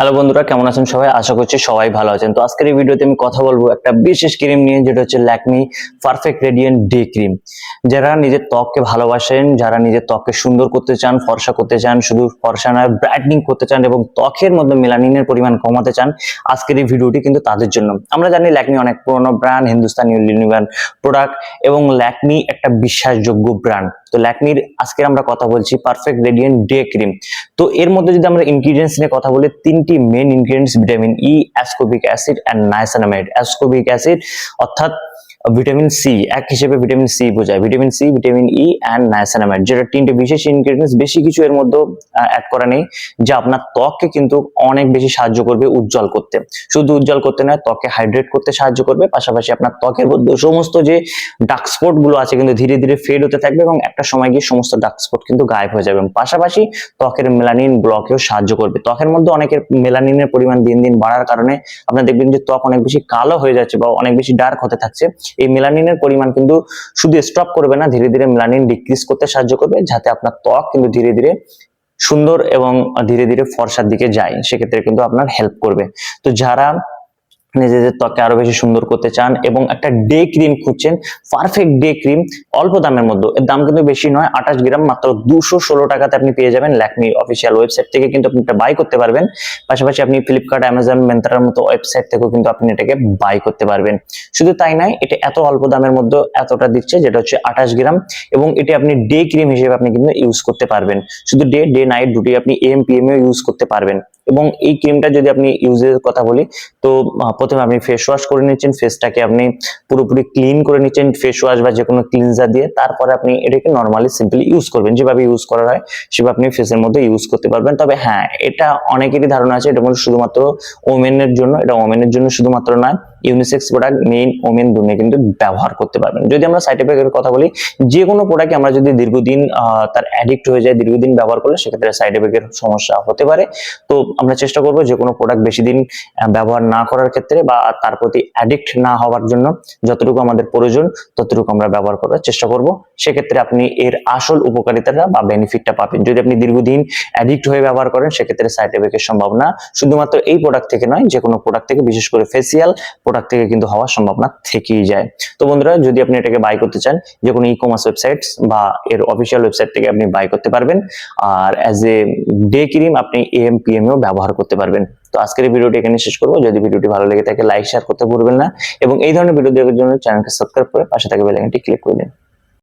Hello বন্ধুরা, কেমন আছেন সবাই? আশা করছি সবাই ভালো আছেন। তো আজকের এই ভিডিওতে আমি কথা বলবো একটা বিশেষ ক্রিম নিয়ে, যেটা হচ্ছে Lakme perfect radiant day cream. যারা নিজের ত্বককে ভালোবাসেন, যারা নিজের ত্বককে সুন্দর করতে চান, ফর্সা করতে চান, শুধু ফর্সা নয় ব্রাইটনিং করতে চান এবং ত্বকের মধ্যে মেলানিনের পরিমাণ কমাতে চান, আজকের এই ভিডিওটি কিন্তু তাদের জন্য। আমরা জানি ল্যাকমি অনেক পুরনো ব্র্যান্ড, হিন্দুস্তানি লিনিভার প্রোডাক্ট, এবং ল্যাকমি একটা বিশ্বাসযোগ্য ব্র্যান্ড। তো ল্যাকমির আজকে আমরা কথা বলছি পারফেক্ট রেডিয়েন্ট ডে ক্রিম। তো এর মধ্যে যদি আমরা ইনগ্রিডিয়েন্টস নিয়ে কথা বলি, তিনটি main ingredients vitamin E, ascorbic acid and niacinamide. Ascorbic acid অর্থাৎ ভিটামিন সি, এক হিসেবে ভিটামিন সি বোঝায়। Vitamin C, vitamin E and niacinamide, যেটা তিনটে বিশেষ ইনগ্রিডিয়েন্টস, বেশি কিছু এর মধ্যে অ্যাড করা নেই, যা আপনার ত্বককে কিন্তু অনেক বেশি সাহায্য করবে উজ্জ্বল করতে। শুধু উজ্জ্বল করতে নয়, ত্বককে হাইড্রেট করতে সাহায্য করবে, পাশাপাশি আপনার ত্বকের মধ্যে সমস্ত যে ডার্ক স্পট গুলো আছে কিন্তু ধীরে ধীরে ফেড হতে থাকবে এবং একটা সময় গিয়ে সমস্ত ডার্ক স্পট কিন্তু গায়েব হয়ে যাবে। পাশাপাশি ত্বকের মেলানিন ব্লকেও সাহায্য করবে। ত্বকের মধ্যে অনেকের মেলানিনের পরিমাণ দিন দিন বাড়ার কারণে আপনারা দেখবেন যে ত্বক অনেক বেশি কালো হয়ে যাচ্ছে বা অনেক বেশি ডার্ক হতে থাকছে। এই মেলানিনের পরিমাণ কিন্তু শুধু স্টপ করবে না, ধীরে ধীরে মেলানিন ডিক্রিজ করতে সাহায্য করবে, যাতে আপনার ত্বক কিন্তু ধীরে ধীরে সুন্দর এবং ধীরে ধীরে ফর্সার দিকে যায়। সেক্ষেত্রে কিন্তু আপনার হেল্প করবে। তো যারা নিজেদের ত্বককে আরো বেশি সুন্দর করতে চান এবং একটা ডে ক্রিম খুঁজছেন, পারফেক্ট ডে ক্রিম অল্প দামের মধ্যে, এর দাম কিন্তু বেশি নয়, 28 গ্রাম মাত্র 216 টাকাতে আপনি পেয়ে যাবেন। ল্যাকমি অফিসিয়াল ওয়েবসাইট থেকে কিন্তু আপনি এটা বাই করতে পারবেন। পাশাপাশি আপনি ফ্লিপকার্ট, অ্যামাজন, মিন্ত্রার মতো ওয়েবসাইট থেকেও কিন্তু আপনি এটাকে বাই করতে পারবেন। শুধু তাই নয়, এটা এত অল্প দামের মধ্যে এতটা দিচ্ছে, যেটা হচ্ছে 28 গ্রাম, এবং এটি আপনি ডে ক্রিম হিসেবে আপনি কিন্তু ইউজ করতে পারবেন। শুধু ডে ডে নাইট দুটি আপনি এম পিএম এও ইউজ করতে পারবেন। এবং এই ক্রিমটা যদি আপনি ইউজের কথা বলি, তো প্রথমে আপনি ফেস ওয়াশ করে নিচ্ছেন, ফেসটাকে আপনি পুরোপুরি ক্লিন করে নিচ্ছেন ফেস ওয়াশ বা যে কোনো ক্লিনজার দিয়ে। তারপরে আপনি এটাকে নর্মালি সিম্পলি ইউজ করবেন, যেভাবে ইউজ করা হয় সেভাবে আপনি ফেসের মধ্যে ইউজ করতে পারবেন। তবে হ্যাঁ, এটা অনেকেরই ধারণা আছে এটা শুধুমাত্র ওমেনের জন্য। এটা ওমেনের জন্য শুধুমাত্র নয়, ইউনিসেক্স প্রোডাক্ট, মেন ওমেন দুনে কিন্তু ব্যবহার করতে পারবেন। যদি আমরা সাইড এফেক্টের কথা বলি, যে কোনো প্রোডাক্ট আমরা যদি দীর্ঘদিন তার অ্যাডিক্ট হয়ে যায়, দীর্ঘদিন ব্যবহার করলে সেক্ষেত্রে সাইড এফেক্টের সমস্যা হতে পারে। তো আমরা চেষ্টা করবো যে কোনো প্রোডাক্ট বেশি দিন ব্যবহার না করার ক্ষেত্রে বা তার প্রতি অ্যাডিক্ট না হওয়ার জন্য যতটুকু আমাদের প্রয়োজন ততটুকু আমরা ব্যবহার করার চেষ্টা করব। সেক্ষেত্রে আপনি এর আসল উপকারিতাটা বা বেনিফিটটা পাবেন। যদি আপনি দীর্ঘদিন অ্যাডিক্ট হয়ে ব্যবহার করেন, সেক্ষেত্রে সাইড এফেক্টের সম্ভাবনা শুধুমাত্র এই প্রোডাক্ট থেকে নয়, যে কোনো প্রোডাক্ট থেকে, বিশেষ করে ফেসিয়াল প্রোডাক্ট থেকে কিন্তু হওয়ার সম্ভাবনা থেকেই যায়। তো বন্ধুরা, যদি আপনি এটাকে বাই করতে চান, যে কোনো ই কমার্স ওয়েবসাইট বা এর অফিসিয়াল ওয়েবসাইট থেকে আপনি বাই করতে পারবেন। আর অ্যাজ এ ডে ক্রিম আপনি এম পিএম এও ব্যবহার করতে পারবেন। তো আজকের এই ভিডিওটি এখানে শেষ করবো। যদি ভিডিওটি ভালো লেগে থাকে লাইক শেয়ার করতে ভুলবেন না, এবং এই ধরনের ভিডিও দেখার জন্য চ্যানেলকে সাবস্ক্রাইব করে পাশে থাকা বেল আইকনটি ক্লিক করে দিন।